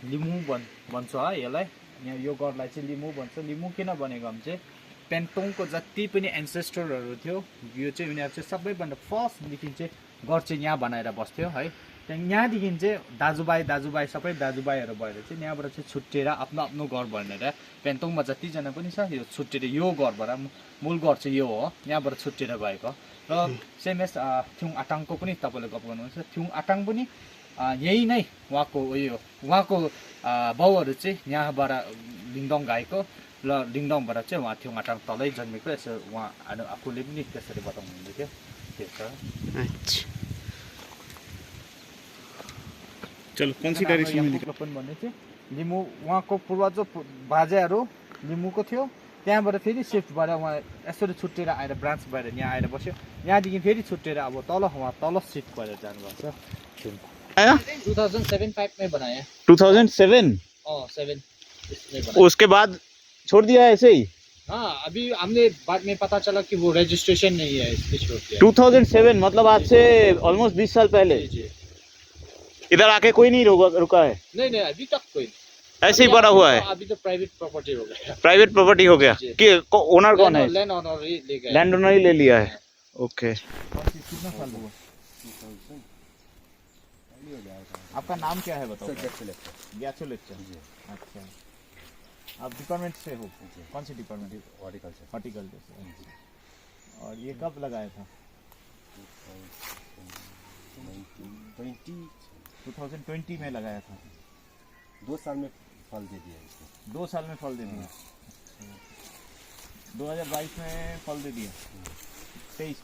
लिमु भन्छ है यसलाई। यहाँ यो गरलाई चाहिँ लिमु भन्छ। लिमु किन भनेको भने चाहिँ पेन्टोङको जति पनि एन्सेस्टरहरू थियो यो चाहिँ उनीहरू चाहिँ सबैभन्दा फर्स्टदेखि चाहिँ घर चाहिँ यहाँ बनाएर बस्थ्यो है। त्यहाँदेखि यहाँदेखि चाहिँ दाजुभाइ सबै दाजुभाइहरू भएर चाहिँ यहाँबाट चाहिँ छुट्टिएर आफ्नो आफ्नो घर भनेर पेन्टोङमा जतिजना पनि छ यो छुट्टिएर यो घरबाट मूल घर चाहिँ यो हो, यहाँबाट छुट्टिएर गएको। र सेमेस थ्युङ आटाङको पनि तपाईँले गफ गर्नुहुन्छ। थ्युङ आटाङ पनि यही नै उहाँको बाउहरू चाहिँ यहाँबाट लिङदोङ गएको र लिङदोङबाट चाहिँ उहाँ थ्युङ आटाङ तलै जन्मेको। यसो उहाँ आफूले पनि त्यसरी बताउनु हुन्थ्यो। त्यो छ। चलो कौन सी डायरेक्शन में निकल पनि भन्ने चाहिँ लिमु उहाँको पूर्वज बाजेहरू लिमुको थियो। त्यहाँबाट फेरि सिफ्ट भएर उहाँ यसरी छुट्टिएर आएर ब्रान्च भएर यहाँ आएर बस्यो। यहाँदेखि फेरि छुट्टिएर अब उहाँ तल सिफ्ट भएर जानुभएको छ। 2007-5 में बनाया। 2007? 7 उसके बाद छोड़ दिया है ऐसे ही? हाँ, अभी हमने बाद में पता चला कि वो रजिस्ट्रेशन नहीं है, इसलिए छोड़ दिया। 2007 मतलब आज से ऑलमोस्ट 20 साल पहले। जी। इधर आके कोई नहीं रुका है? नहीं, अभी तक कोई ऐसे ही पड़ा हुआ है। अभी तो प्राइवेट प्रॉपर्टी हो गया। प्राइवेट प्रॉपर्टी हो गया कि ओनर कौन है? लैंड ओनर ही ले गया। लैंड ओनर ही ले लिया है। ओके। कितना साल हुआ? आपका नाम क्या है बताओ? ग्याचो लेक्चर। अच्छा, आप डिपार्टमेंट से हो? कौन सी डिपार्टमेंट? हॉर्टिकल्चर से। और ये कब लगाया था? 2020 में लगाया था। 2 साल में फल दे दिया इसको। 2 साल में फल दे दिया। 2022 में फल दे दिया। 23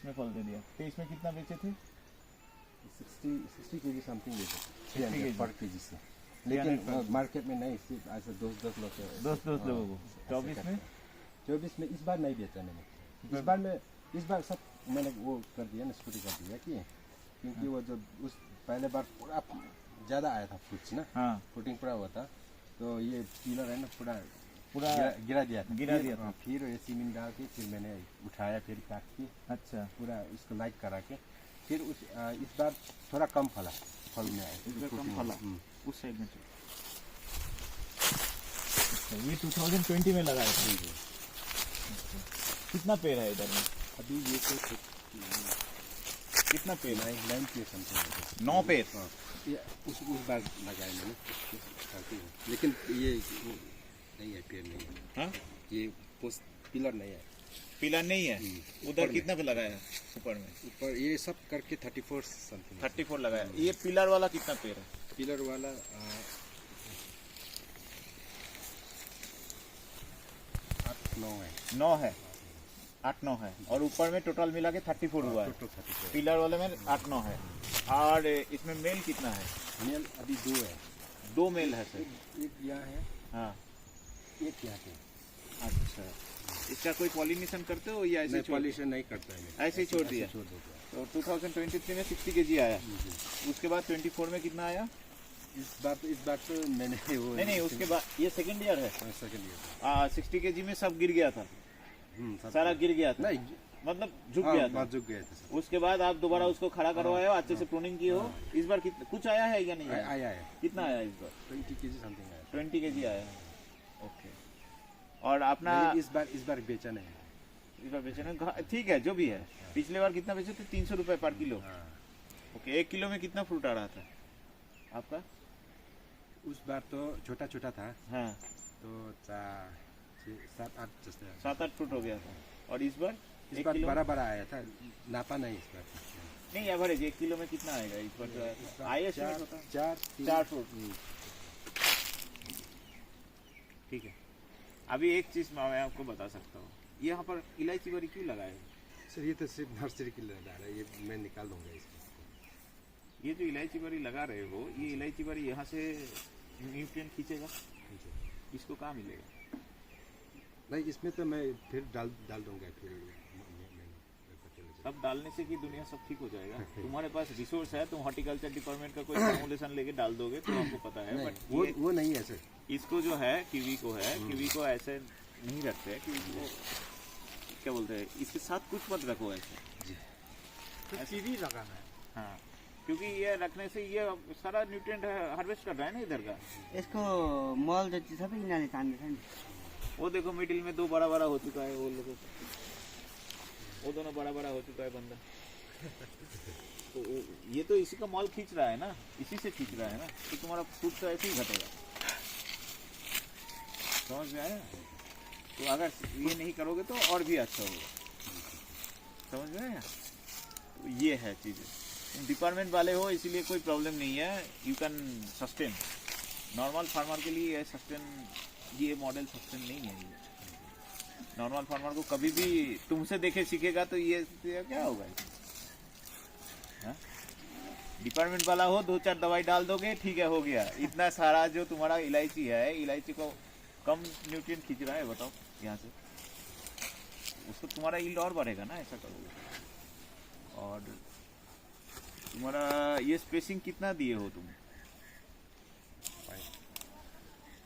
में फल दे दिया। 23 में कितना बेचे थे? 60 केजी समथिंग बेचे पर केजी से। लेकिन मार्केट में नहीं, सिर्फ ऐसे 10 लोगों को। 24 में इस बार नहीं बेचा मैंने। इस बार सब मैंने वो कर दिया ना, स्कूटी कर दिया क्योंकि वो जो उस पहले बार पूरा ज़्यादा आया था फ्रूट्स ना। हाँ। फ्रूटिंग पूरा हुआ था, तो ये पिलर है ना पूरा गिरा दिया था। फिर ये सीमेंट डाल के फिर मैंने उठाया, फिर काट के अच्छा पूरा इसको लाइट करा के फिर इस बार थोड़ा कम फल में आया। कम फला उस साइड में। ये 2020 में लगाया था। कितना पेड़ है इधर में? अभी ये तो कितना पेड़ है? 9 पेड़ समथिंग। 9 पेड़। हाँ, उस बार लगाया मैंने, लेकिन ये नहीं है, पेड़ नहीं है। हाँ? ये पिलर नहीं है। पिलर नहीं है। उधर कितना पे लगाया? ऊपर ये सब करके 34 समथिंग। 34 लगाया। ये पिलर वाला कितना पेड़ है? पिलर वाला 8-9 है। 9 है। 8-9 है। और ऊपर में टोटल मिला के 34 हुआ है। पिलर वाले में 8-9 है। और इसमें मेल कितना है? मेल अभी 2 है। 2 मेल है सर। एक यहाँ है। हाँ, एक यहाँ पे। अच्छा, इसका कोई पॉलिनेशन करते हो या ऐसे? पॉलिनेशन नहीं करता है, ऐसे ही छोड़ दिया। तो 2023 में 60 केजी आया। उसके बाद 24 में कितना आया? इस बार तो मैंने वो नहीं, उसके बाद ये सेकंड ईयर है। सेकंड ईयर 60 केजी में सब गिर गया था। सारा गिर गया था। नहीं, मतलब झुक गया था। झुक गया था। उसके बाद आप दोबारा उसको खड़ा करवाए हो, अच्छे से प्रूनिंग की हो। इस बार कुछ आया है या नहीं आया है। कितना आया इस बार? 20 केजी समथिंग आया। 20 केजी आया है। ओके। और अपना इस बार बेचा नहीं। इस बार बेचे ना, ठीक है जो भी है। पिछले बार कितना बेचे थे? 300 रुपए पर किलो। ओके। 1 किलो में कितना फ्रूट आ रहा था आपका? उस बार तो छोटा था। हाँ, तो 7-8 फ्रूट हो गया था। और इस बार बड़ा आया था, नापा नहीं इस बार। नहीं, एवरेज 1 किलो में कितना आएगा इस बार? जो आया 4 फ्रूट। ठीक है। अभी एक चीज मैं आपको बता सकता हूँ, यहाँ पर इलायची बरी क्यों लगाए? सर ये तो सिर्फ नर्सरी के लिए लगा रहा है, ये मैं निकाल दूंगा इसको। ये जो इलायची बरी लगा रहे हो, ये इलायची बरी यहाँ से न्यूट्रिएंट खींचेगा, इसको कहाँ मिलेगा? नहीं, इसमें तो मैं फिर डाल दूंगा। फिर सब डालने से कि दुनिया सब ठीक हो जाएगा। तुम्हारे पास रिसोर्स है, तुम हॉर्टिकल्चर डिपार्टमेंट का कोई फॉर्मुलेशन लेके डाल दोगे तो आपको पता है। बट वो नहीं है सर। इसको जो है कीवी को ऐसे नहीं रखते हैं। कीवी को क्या बोलते हैं, इसके साथ कुछ मत रखो ऐसे। कीवी लगाना है। हाँ, क्योंकि ये रखने से ये सारा न्यूट्रिएंट हार्वेस्ट कर रहा है ना इधर का। यसको मल जति सबै यिनीहरूले तान्दैछ नि। वो देखो मिडिल में 2 बड़ा बड़ा हो चुका है वो लोगों को, वो दोनों बड़ा बड़ा हो चुका है बंदा। तो ये तो इसी का मॉल खींच रहा है ना, इसी से खींच रहा है ना, तो तुम्हारा फूड तो ऐसे ही घटेगा। समझ में आया? तो अगर ये नहीं करोगे तो और भी अच्छा होगा। समझ में आया? तो ये है चीज़ें। तुम डिपार्टमेंट वाले हो इसीलिए कोई प्रॉब्लम नहीं है, you can sustain. Normal farmer के लिए ये मॉडल सस्टेन नहीं है। ये नॉर्मल फार्मर को कभी भी तुमसे देखे सीखेगा तो ये क्या होगा? डिपार्टमेंट वाला हो 2-4 दवाई डाल दोगे, ठीक है, हो गया। इतना सारा जो तुम्हारा इलायची है, इलायची को कम न्यूट्रिएंट खींच रहा है, बताओ यहाँ से, उसको तुम्हारा यील्ड और बढ़ेगा ना, ऐसा करोगे। और तुम्हारा ये स्पेसिंग कितना दिए हो तुम?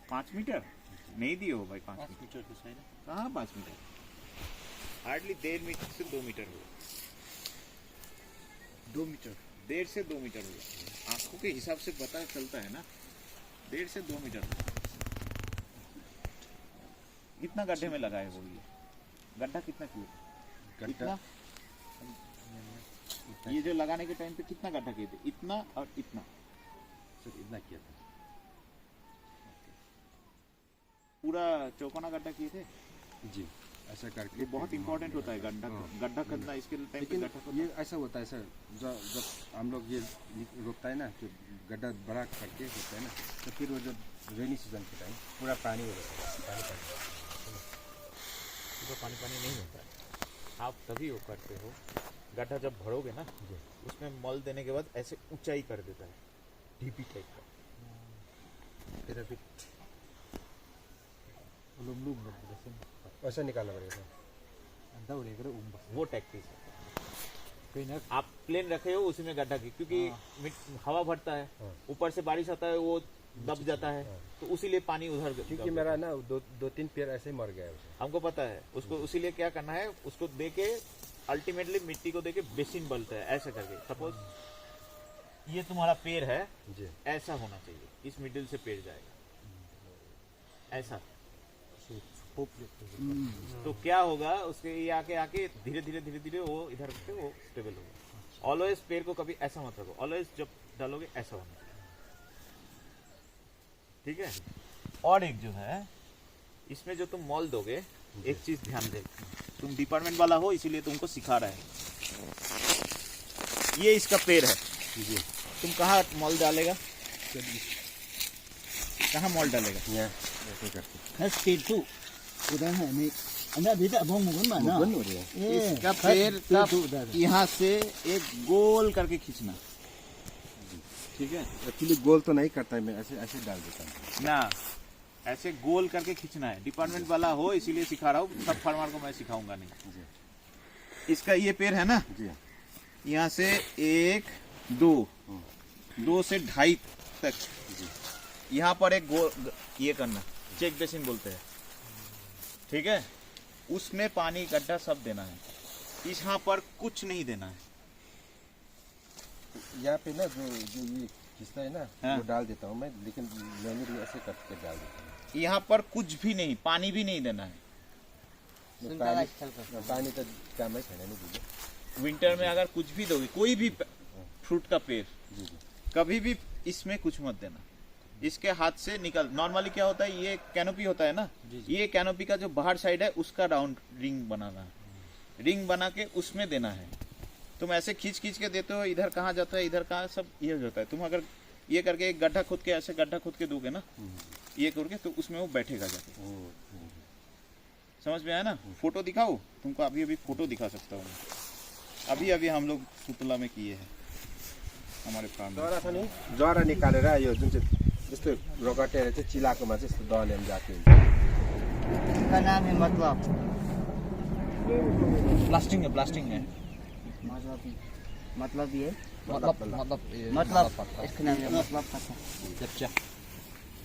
5 मीटर नहीं दिए हो भाई। 5 मीटर कहाँ 5 मीटर? हार्डली 1.5 मीटर से 2 मीटर हो। 2 मीटर, 1.5 से 2 मीटर हो। आंखों के हिसाब से पता चलता है ना, 1.5 से 2 मीटर। कितना गड्ढे में लगाए हो ये? गड्ढा कितना किए? गड्ढा ये जो लगाने के टाइम पे कितना गड्ढा किए थे? इतना और इतना, सिर्फ इतना किया था। पूरा चौकोना गड्ढा किए थे जी, ऐसा करके। ये बहुत इंपॉर्टेंट होता है गड्ढा करना इसके टाइम पे। लेकिन गड्ढा ये ऐसा होता है सर, जब हम लोग ये रोकता है ना, तो गड्ढा बड़ा करके होता है ना, तो फिर वो जब रेनी सीजन के टाइम पूरा पानी हो जाता है। पानी नहीं होता है। आप तभी वो करते हो, गड्ढा जब भरोगे ना, उसमें मल देने के बाद ऐसे ऊंचाई कर देता है, ढीपी टाइप का। फिर अभी वैसा निकालना पड़ेगा। वो टैक्टिस है। आप प्लेन रखे हो उसी में गड्ढा की, क्योंकि हवा भरता है, ऊपर से बारिश आता है, वो दब जाता है, तो उसीलिए पानी उधर। क्योंकि मेरा ना 2-3 पेड़ ऐसे ही मर गया है। हमको पता है उसको, उसीलिए क्या करना है, उसको दे के अल्टीमेटली मिट्टी को दे के बेसिन बोलते हैं, ऐसे करके। सपोज ये तुम्हारा पेड़ है जी, ऐसा होना चाहिए, इस मिडिल से पेड़ जाएगा ऐसा। तो क्या होगा, उसके ये आके धीरे धीरे वो इधर से वो स्टेबल होगा। ऑलवेज पेड़ को कभी ऐसा मत रखो, ऑलवेज जब डालोगे ऐसा होना चाहिए, ठीक है। और एक जो है, इसमें जो तुम मॉल दोगे, एक चीज ध्यान दे, तुम डिपार्टमेंट वाला हो इसीलिए तुमको सिखा रहा है। ये इसका पेड़ है जी, तुम कहाँ मॉल डालेगा? कहाँ मॉल डालेगा? यहाँ ऐसे करके। स्टेट इसका पेड़ का यहाँ से एक गोल करके खींचना, ठीक है। एक्चुअली गोल तो नहीं करता है, मैं ऐसे ऐसे डाल देता हूँ ना, ऐसे गोल करके खींचना है। डिपार्टमेंट वाला हो इसीलिए सिखा रहा हूँ, सब फार्मर को मैं सिखाऊंगा नहीं। जी। इसका ये पेड़ है ना, जी, यहाँ से 1, 2 से 2.5 तक, यहाँ पर एक गोल ये करना, चेक बेसिन बोलते हैं, ठीक है। उसमें पानी गड्ढा सब देना है, यहाँ पर कुछ नहीं देना है। यहाँ पे ना जो ये खिंचता है ना, हाँ। वो डाल देता हूँ मैं, लेकिन मैंने भी ऐसे करके डाल देता हूँ। यहाँ पर कुछ भी नहीं, पानी भी नहीं देना है। पानी तो काम है नहीं दीजिए। विंटर में अगर कुछ भी दोगे, कोई भी फ्रूट का पेड़, जी जी, कभी भी इसमें कुछ मत देना, इसके हाथ से निकल। नॉर्मली क्या होता है, ये कैनोपी होता है ना, ये कैनोपी का जो बाहर साइड है उसका राउंड रिंग बनाना है, रिंग बना के उसमें देना है। तुम ऐसे खींच के देते हो, इधर कहाँ जाता है, इधर कहाँ, सब ये हो जाता है। तुम अगर ये करके एक गड्ढा खोद के, ऐसे गड्ढा खोद के दोगे ना, ये करके, तो उसमें वो बैठेगा जाके। समझ में आया ना? फोटो दिखाओ तुमको, अभी फोटो दिखा सकता हूँ। अभी हम लोग सुतला में किए हैं हमारे फार्म में। जरा छ नि, जरा निकालेर यो जुन चाहिँ यस्तो रगटेर चाहिँ चिलाकोमा चाहिँ यस्तो दहले जाति हुन्छ। इसका नाम है मतलब ब्लास्टिंग है मतलब ये मतलब मतलब इसका नाम है मतलब पता। अच्छा,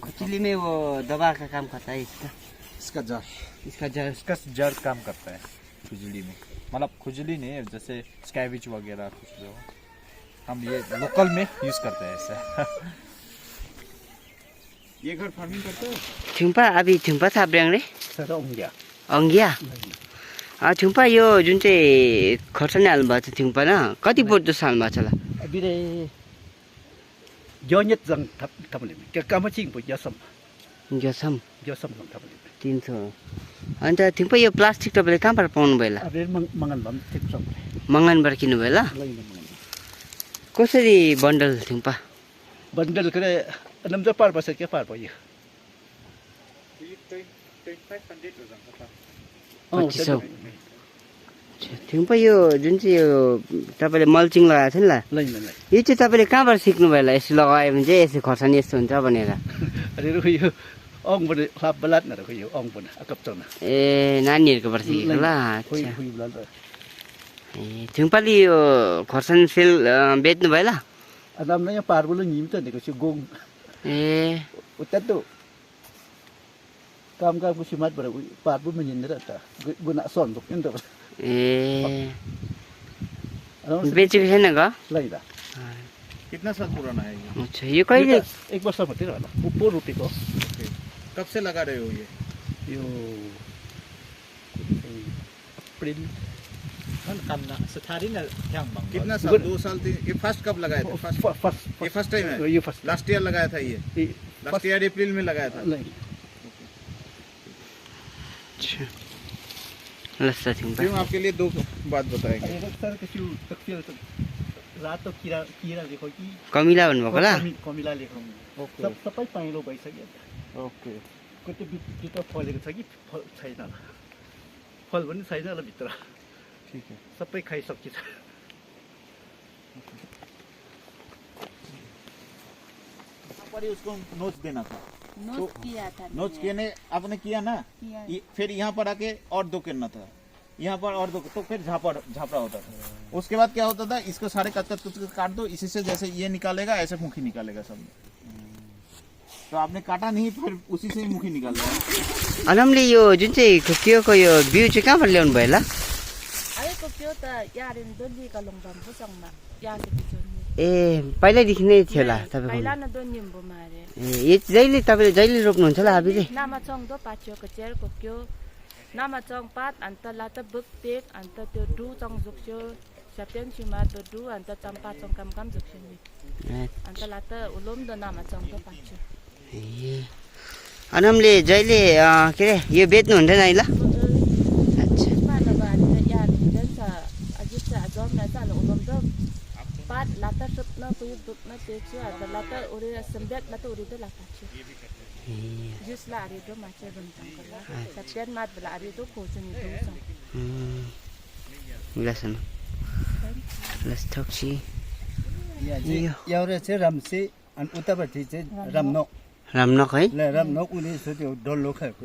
खुजली में वो दवा का काम करता है इसका इसका जर, इसका जड़ इसका जड़ काम करता है खुजली में। मतलब खुजली नहीं, जैसे स्कैबिज वगैरह कुछ जो हम ये लोकल में यूज करते हैं ऐसा। ये घर फार्मिंग करते हो? थुम्पा अभी थुम्पा थाप्र्याङ रे सर ओंगिया अंगिया थुम्पा यो जुन चाहिँ खर्सानी हाल्नुभएको छ थुम्पा न कति बोट जस्तो हाल्नुभएको छ होला अभी रे जोन्यत जंग थपले के कामचिङ पो यसम जसम यसम जंग थपले 300 अन्त थुम्पा यो प्लास्टिक तपाईँले कहाँबाट पाउनु भयो होला अबे मंगन बम ठीक सम मङ्गनबाट किन्नुभयो होला लैन मंगन कसरी बन्डल थुम्पा बंडल करे नमजा पार बसे के पार भयो 2500 थुम्पा यो जुन चाहिँ यो तपाईँले मल्चिङ लगाएको थियो नि ल लैन यो चाहिँ तपाईँले कहाँबाट सिक्नु भयो होला यसो लगायो भने चाहिँ यसो खोर्सानी यस्तो हुन्छ भनेर अरे यो ओंग बने खाप बलात न रखो यो ओंग बने अकप चना ए नानीहरूकोबाट सिकेको होला हुई अच्छा हुई बलात ए थुम्पाले यो खोर्सानी सेल बेच्नु भयो होला adam na yung parbo lang yun to ni ko si gong A utat to kam ko si mat bara parbo man yin ra ta guna son bok yun to A ano बेचेको छैन ग lai da कितना साल पुराना है ये? अच्छा यो कहिले एक वर्ष मात्रै होला उप रुपीको ओके। कब से लगा रहे हो ये? यो अप्रिल काम ना सथारी ना ध्यान बंग कितना साल? 2 साल 3? ये फर्स्ट कब लगाया था? फर्स्ट ये फर्स्ट टाइम है? यो फर्स्ट लास्ट ईयर लगाया था ये? लास्ट ईयर अप्रैल में लगाया था? lai लस्सा थुम्पा क्यों आपके लिए 2 बात बताएंगे। अरे सर कछु तकफिल रात तो कीरा कीरा देखो कि कमिला भन्नुभएको होला कमिला लेखौँ ओके सब सबै पाइलो भइसक्यो ओके कति भित्र फलेको छ कि छैन फल पनि छैन होला भित्र ठीक है सबै खाइसकिन्छ पर ही उसको नोच देना था। नोट किया था नोच केने आपने किया ना, किया। फिर यहाँ पर आके और 2 करना था, यहाँ पर और 2 तो फिर झापड़ा होता था। उसके बाद क्या होता था, इसको सारे कच काट दो, इसी से जैसे ये निकालेगा ऐसे मुखी निकालेगा सब। तो आपने काटा नहीं, फिर उसी से ही मुखी निकाल दिया। अनमले यो जुन चाहिँ खुकियोको यो बिउ चाहिँ कहाँबाट ल्याउनु भयो होला अरे को क्यों ता यार इन दोली का लंबम पुसंग मा यार से किचन ए पहिल्यैदेखि नै थियो होला तपाईँको पहिला न दोनी निम्बो मारे ए यो जहिले तपाईँले जहिले रोप्नुहुन्छ होला अबि चाहिँ नामा चंग दो पाचियो को चेर को क्यों नामा चंग पात अंत लाता बुक टेक अंत त्यो दु चंग जुक्यो सप्टेन छिमा तो दु अंत चंपा चंग कम कम जुक्यो अंत लाता उलोम दो नामा चंग दो पाचियो ए अनमले जहिले के रे यो बेच्नु हुँदैन है ल अच्छा पाला बात यार दिन सा अजित सा जॉब न सा उलोम दो पात लाता सुप न कोई दुप न तेचो अंत लाता उरे संबेत लाता उरे दो लाता छु जुस ला अरे दो माचे बंतंग कला सप्टेन मात बला अरे दो कोचनी दो सा लसन लस थोक्सी एउटा चाहिँ रामसे अनि उतापट्टि चाहिँ रामनोक रामनक है ल रामनोक उनी त्यो डल्लो खाएको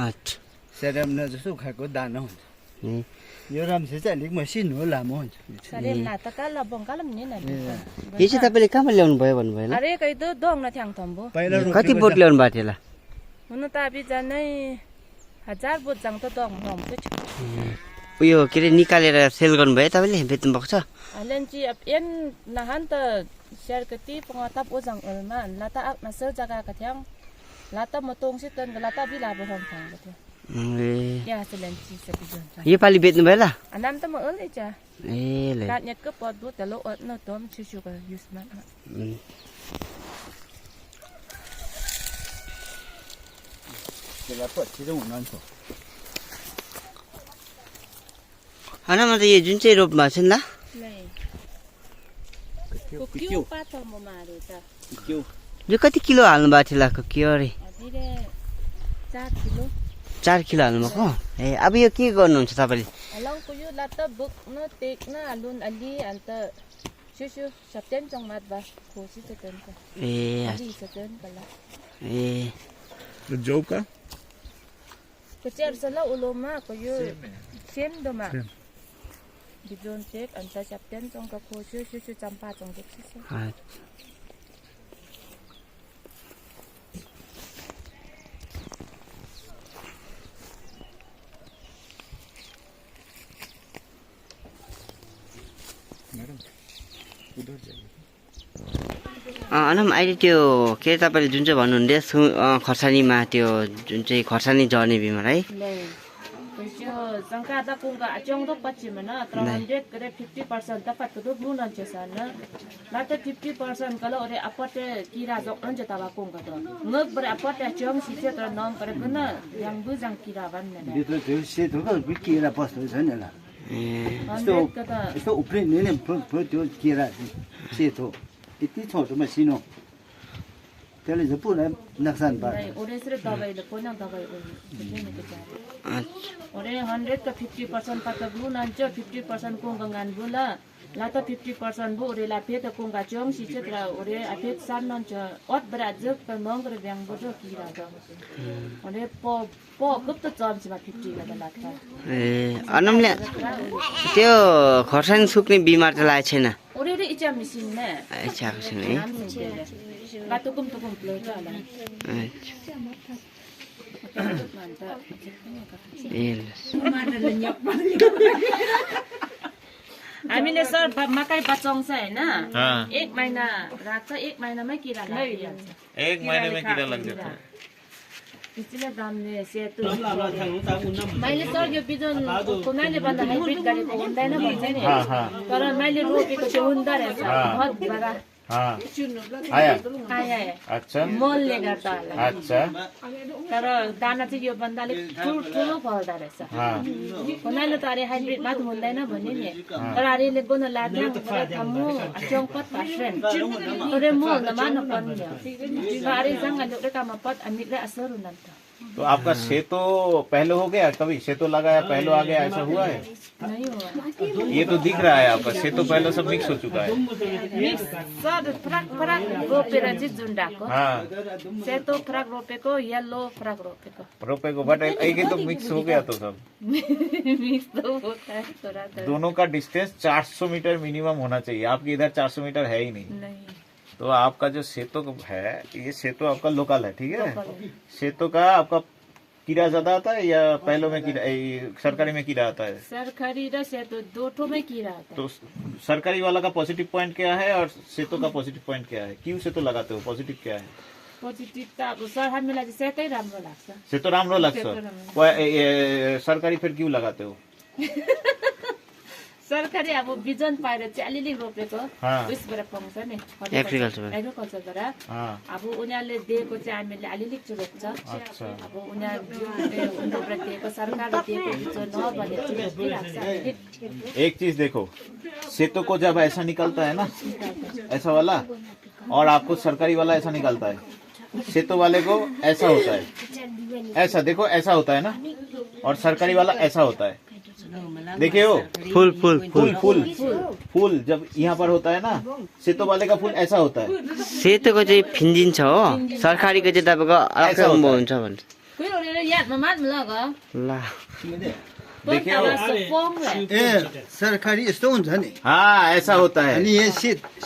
अच्छा सेरामना जस्तो खाएको दाना हुन्छ ए यो रामसे चाहिँ अलिक मसिन हो लामो हुन्छ सरे ना तकाला बंगालम नि ना यो चाहिँ तपाईँले कहाँबाट ल्याउनु भयो भन्नुभयो होला अरे कहि दो दोङ न थ्याङ थम्बो पहिला कति बोट ल्याउनु भएको थियो होला हुनु त अबि जानै 1000 बोट जङ त दोङ हम के छ उयो के रे निकालेर सेल गर्नुभयो तपाईँले बेच्नु भएको छ अलेन्ची अब एन नहान त शेयर कति पंगाताप ओ जङ अलमा लाता अप नसर जगा का थ्याङ लाता मतोङ से तन लाता बि लाबो हम थ्याङ के ए या सलेन्ची से बिजन यो पालि बेच्नु भयो होला अनाम त म अले चा ए ल लात नेट को पद बु तलो अ न तम छिछु का युज मा त्यसलाई पछि चाहिँ हुनुहुन्छ अनामा त यो जुन चाहिँ रोप्नु भएको छ नि ल नै को क्यों पातो म मारे त यो कति किलो हाल्नु भएको थियो लाको के अरे अबिरे 4 किलो 4 किलो हाल्नु भएको ए अब यो के गर्नुहुन्छ तपाईँले अलong ko yu lata book no take na alun ali anta shushu sapten chong mat ba ko si ten ka ए ali sa ten kala ए तो जॉब का ko cher sala uloma ko yu sem do ma bidon take anta sapten chong ka ko shushu champa chong dik si madam उधर जाइए। अनम अहिले त्यो के तपाईँले जुन चाहिँ भन्नुहुन्थ्यो खर्सानीमा त्यो जुन चाहिँ खर्सानी झर्ने बिमार है त्यो शङ्का कुङ्का चौँदो पश्चिम होइन 300 करे 50% dapat tutup bulan sana. Lata 50% kalau orang apat kira jokran je tawa kung kado. Ngek berapat ciong sisi terenam pada kena yang buzang kirawan mana. Itu sih tu kan kira pas tu sana lah. Itu upre ni tu kira sih tu. Itu tu masih no. Kalau jepun naksan bar. Orang sering dawai lepas nak dawai orang. Begini kerja. Orang 100 ke 50% patah bulan je 50% kung gangan bula. Lata 50% bu orang lapet kung kacang sisi terus orang lapet sanan je. Ot berazuk pemang orang yang bodoh kira tu. Orang po kep tu jam cuma 50 lah lata. अनमले त्यो खर्सानी सुक्ने बिमार त लागेको छैन Orang dia ijam mesin ni. आएको छैन है Lata kum pelajah lah. हामीले sir मकै बचाउँछ हैन एक महिना राख्छ एक महिनामै किरा लाग्छ एक महीने में कीड़ा लग जाता है त्यसले दामले सेतो मैले सर यो बिजन कुनाले भन्दा हाइब्रिड गरेको हुँदैन भन्छ नि तर मैले रोपेको चाहिँ हुँदा रहेछ बहुत बडा हाँ आया आया अच्छा मोलले गर्दा होला अच्छा तर दाना चाहिँ यो भन्दाले ठुलो फल्दा रहेछ कुनाले त अरे हाइब्रिड मात्र हुँदैन भन्ने नि तर अरेले गुण लाग्यो थम्मु चौपत पास्रेन अरे मोल न मान पर्ने अरे जंगल रे काम पत अनिले असर हुनन्त तो आपका सेतो पहले हो गया कभी सेतो लगाया पहले आ गया ऐसा हुआ है नहीं हुआ ये तो दिख रहा है आपका सेतो पहले सब मिक्स हो चुका है मिक्स सर फरक रोपेर चाहिँ जुन्डाको हाँ सेतो फरक रोपेको येलो फरक रोपेको रोपे को बट एक ही तो मिक्स हो गया तो सब मिक्स तो होता है थोड़ा दोनों का डिस्टेंस 400 मीटर मिनिमम होना चाहिए आपके इधर 400 मीटर है ही नहीं नहीं तो आपका जो सेतो है ये सेतो आपका लोकल है ठीक है सेतो का आपका कीड़ा ज्यादा आता है या पहलों में कीड़ा सरकारी में कीड़ा आता है सरकारी र सेतो दोठो में कीड़ा आता है तो सरकारी वाला का पॉजिटिव पॉइंट क्या है और सेतो का पॉजिटिव पॉइंट क्या है क्यों सेतो लगाते हो पॉजिटिव क्या है पोजिटिभ त अब सर हामीलाई चाहिँ सेतै राम्रो लाग्छ सेतो राम्रो लाग्छ सरकारी फिर क्यों लगाते हो सरकारी अब बिजन पाएर चाहिँ अलिअलि रोपेको उसबाट पाउँछ नि एग्रिकल्चरबाट अब उनीहरूले दिएको चाहिँ हामीले अलिअलि रोप्छ अब उनीहरूले दिएको सरकारले दिएको बिजन नभने चाहिँ एक चीज देखो सेतो को जब ऐसा निकलता है ना ऐसा वाला और आपको सरकारी वाला ऐसा निकलता है सेतो वाले को ऐसा होता है ऐसा देखो ऐसा होता है ना और सरकारी वाला ऐसा होता है देखिए हो फूल फूल फूल फूल फूल जब यहाँ पर होता है ना सेतो वाले का फूल ऐसा होता है सेतोको चाहिँ फिन्जिन्छ हो सरकारीको चाहिँ तपाईँको अर्कै हुन्छ भन्छ कोही ओरेर यादमा मात्म लग ल देखिए हो सरकारी यस्तो हुन्छ नि हाँ ऐसा होता है अनि ये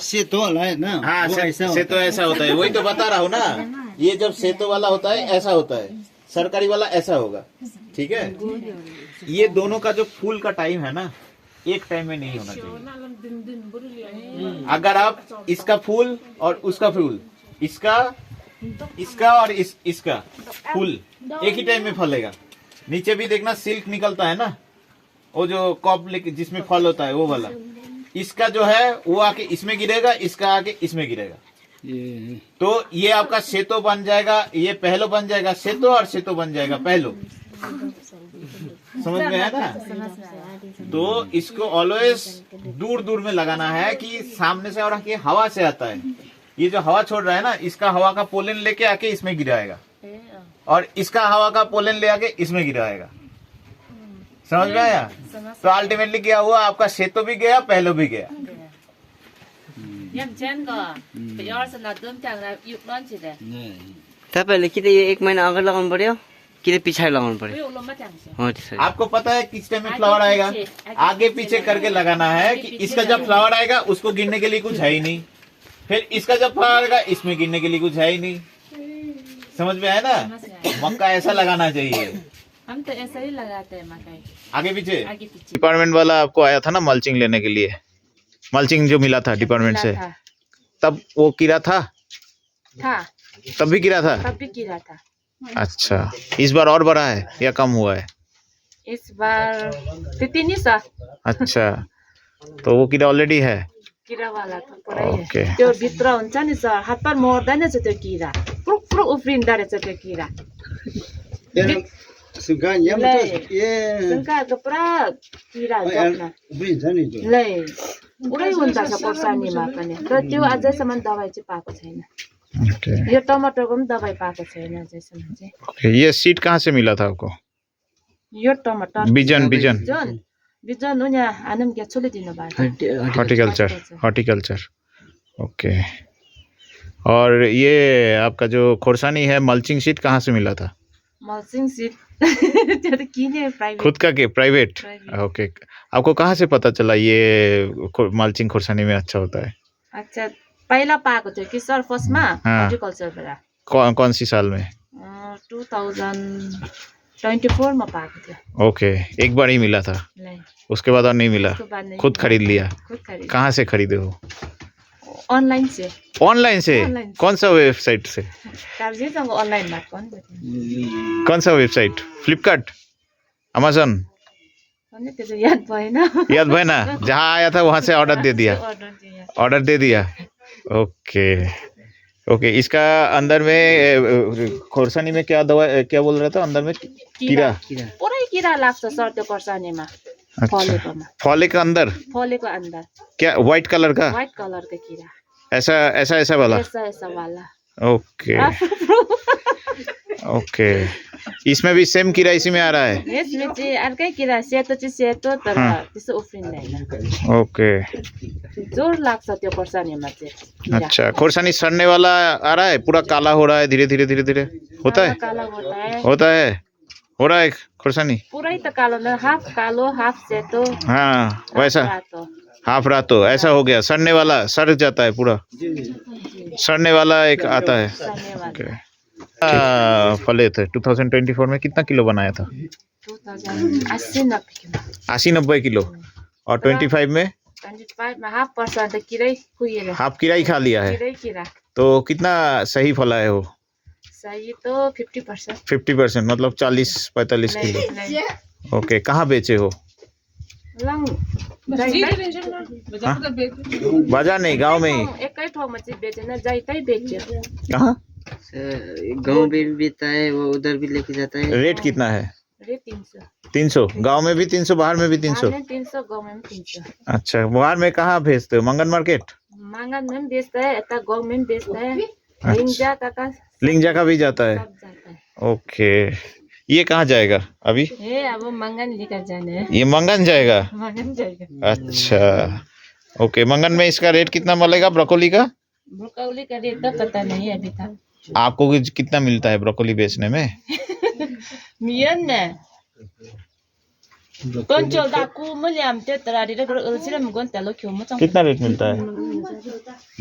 सेतो होला हैन हाँ सेतो ऐसा होता है वही तो बता रहा हूँ ना ये जब सेतो वाला होता है ऐसा होता है सरकारी वाला ऐसा होगा ठीक है ये दोनों का जो फूल का टाइम है ना एक टाइम में नहीं होना चाहिए अगर आप इसका फूल और उसका फूल इसका और इसका फूल एक ही टाइम में फलेगा नीचे भी देखना सिल्क निकलता है ना वो जो कॉप जिसमें फल होता है वो वाला इसका जो है वो आके इसमें गिरेगा इसका आके इसमें गिरेगा तो ये आपका सेतो बन जाएगा ये पहलो बन जाएगा सेतो और सेतो बन जाएगा पहलो समझ में है ना तो इसको ऑलवेज दूर दूर में लगाना है कि सामने से और हवा से आता है ये जो हवा छोड़ रहा है ना इसका हवा का पोलन लेके आके इसमें गिराएगा और इसका हवा का पोलन ले आके इसमें गिराएगा समझ में आया तो अल्टीमेटली क्या हुआ आपका सेतो भी गया पहलो भी गया तपाईँहरूले कि त यो एक महिना अगाडि लगाउनु पर्यो कि त पछाडि लगाउनु पर्यो हो त्यसरी आपको पता है किस टाइम में फ्लावर आएगा आगे पीछे करके लगाना है कि इसका जब फ्लावर आएगा उसको गिरने के लिए कुछ है ही नहीं फिर इसका जब फ्लावर आएगा इसमें गिरने के लिए कुछ है ही नहीं समझ में आया ना मक्का ऐसा लगाना चाहिए हम तो ऐसा ही लगाते हैं मकई आगे पीछे आगे पीछे डिपार्टमेंट वाला आपको आया था ना मल्चिंग लेने के लिए मल्चिंग जो मिला था डिपार्टमेंट से तब वो कीड़ा था था, तब भी गिरा था? तब भी गिरा था। अच्छा, इस बार और बढ़ा है या कम हुआ है? इस बार 15 अच्छा, तो वो किरा ऑलरेडी है? किरा वाला त पुरै है। ओके। त्यो भित्र हुन्छ नि सर, हात पर मर्दैन छ त्यो किरा, पुरुक पुरुक उफ्रिँदो रहेछ त्यो किरा। सुगा यहाँ ले। ए सुनकारको पुरा किरा जप्न उब्रिन्छ नि त्यो ले पुरै हुन्छ छ खोर्सानीमा पनि, तर त्यो अझैसम्म दबाई चाहिँ पाएको छैन। ओके। यो टमाटरको पनि दबाई पाएको छैन अझैसम्म चाहिँ। ओके, ये सीड कहाँ से मिला था आपको? यो टमाटर बिजन बिजन बिजन उनी हानम क्या छोले दिनु भएको। हॉर्टिकल्चर। ओके। और ये आपका जो खोरसानी है, मल्चिंग शीट कहाँ से मिला था? मल्चिङ सिट त्यो त किने प्राइभेट। खुद का के प्राइवेट? प्राइवेट। ओके। आपको कहाँ से पता चला ये मल्चिंग खोरसानी में अच्छा होता है? अच्छा, पहिला पाएको थियो कि सर फर्स्टमा हाँ। हर्टिकल्चरबाट कौन सी साल में? 2024 मा पाएको थियो। ओके, एक बार ही मिला था, नहीं, उसके बाद और नहीं मिला? उसके बाद नहीं। खुद खरीद लिया? खुद खरीद। कहाँ से खरीदे हो? ऑनलाइन से। ऑनलाइन से? ऑनलाइन। कौन सा वेबसाइट से? दार्जिलिङसँग ऑनलाइन भएको नि। कौन सा वेबसाइट? फ्लिपकार्ट, अमेजन? अनि त्यो चाहिँ याद भएन। याद भएन? जहाँ आया था वहां से ऑर्डर दे दिया? अर्डर दिए। ऑर्डर दे दिया। ओके। ओके, इसका अंदर में खोरसानी में क्या दवा, क्या बोल रहा था अंदर में? कीड़ा। पुरै किरा लाग्छ सर त्यो खोर्सानीमा। अच्छा, फलेकोमा। फले का अंदर फलेको अंदर क्या व्हाइट कलर का? व्हाइट कलर का कीरा। ऐसा ऐसा ऐसा वाला? ऐसा वाला। ओके। ओके, इसमें भी सेम कीड़ा इसी में आ रहा है? यसमा चाहिँ अर्कै किरा, सेतो चाहिँ सेतो तर त्यस्तो उफ्रिँदैन। ओके। जोर लाग्छ त्यो खोर्सानीमा चाहिँ। अच्छा, खोरसानी सड़ने वाला आ रहा है, पूरा काला हो रहा है धीरे धीरे धीरे धीरे? होता है? काला होता है। होता है? हो रहा है खोरसानी? पुरै त कालो न, हाफ कालो हाफ सेतो। हाँ, वैसा रातो। हाफ रातो ऐसा हो गया, सड़ने वाला सड़ जाता है पूरा, सड़ने वाला एक आता है। सड़ने वाला। ओके। फले थे 2024 में कितना किलो बनाया था? 80-90 किलो। 80-90 किलो। और 25 में? 25 में 1/2% किरै खुइएर। हाफ कीड़ा ही खा लिया है, किरै किरा। तो कितना सही फला है वो? सही तो 50%। 50%, मतलब 40-45 किलो। नहीं। ओके, कहाँ बेचे हो? लङ बाजार नहीं, गांव में ही? एकै ठाउँमा चाहिँ बेचेन, जाइतै बेच्यो। कहाँ? गाँव में भी बेचता है, वो उधर भी लेके जाता है। रेट कितना है? रेट 300। 300? गांव में भी 300, बाहर में भी 300? 300, गाउँ में 300। अच्छा, बाहर में कहाँ भेजते हो? मंगन मार्केट? मांगन में भी बेचता है, यता गाउँ में भी बेचता है। अच्छा। लिंगजा तक लिंगजा का भी जाता है? सब जाता है। ओके, ये कहाँ जाएगा अभी? ए अब मंगन लेकर जाने हैं। ये मंगन जाएगा? मंगन जाएगा। अच्छा, ओके। मंगन में इसका रेट कितना मिलेगा ब्रोकोली का? ब्रोकोली का रेट तो पता नहीं अभी तक। आपको कितना मिलता है ब्रोकोली बेचने में? मियन में कंट्रोल दाकू मलियाम ते तरारी रे अलसिरम गन तलो क्यों मचंग। कितना रेट मिलता है?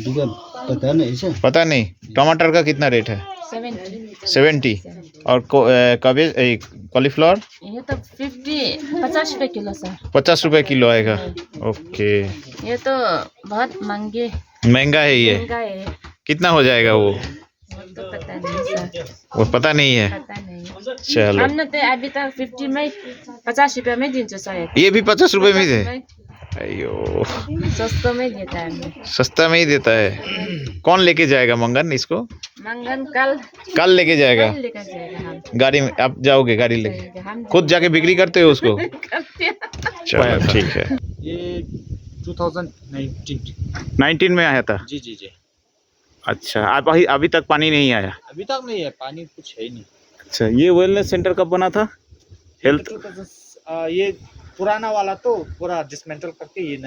दुगा पता नहीं ऐसा। पता नहीं। टमाटर का कितना रेट है? 70। और कॉलीफ्लावर? ये तो 50 रुपए किलो सर। 50 रुपए किलो आएगा। ओके, ये तो बहुत महंगे महंगा है ये। महंगा है। कितना हो जाएगा वो? तो पता नहीं सर। वो पता नहीं है। पता नहीं। चलो, हमने तो अभी तक 50 में 50 रुपए में दिन्छ शायद। ये भी 50 रुपए में थे? अयो, सस्ता में देता है हमें। सस्ता में ही देता है। कौन लेके जाएगा मंगन इसको? मंगन कल कल लेके जाएगा? कल लेकर जाएगा हम। गाड़ी में आप जाओगे? गाड़ी लेके हम खुद जाके बिक्री करते हो उसको? करते हैं। चलो ठीक है। ये 2019। 19 में आया था? जी जी जी। अच्छा, आप अभी तक पानी नहीं आया? अभी तक नहीं है, पानी कुछ है ही नहीं। अच्छा, ये वेलनेस सेंटर कब बना था? हेल्थ ये पुराना वाला तो पूरा डिसमेंटल करके ये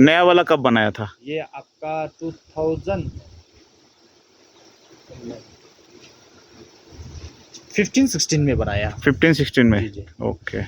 नया वाला कब बनाया था? ये आपका 2015-16 में बनाया। 15-16 में? जी जी। ओके।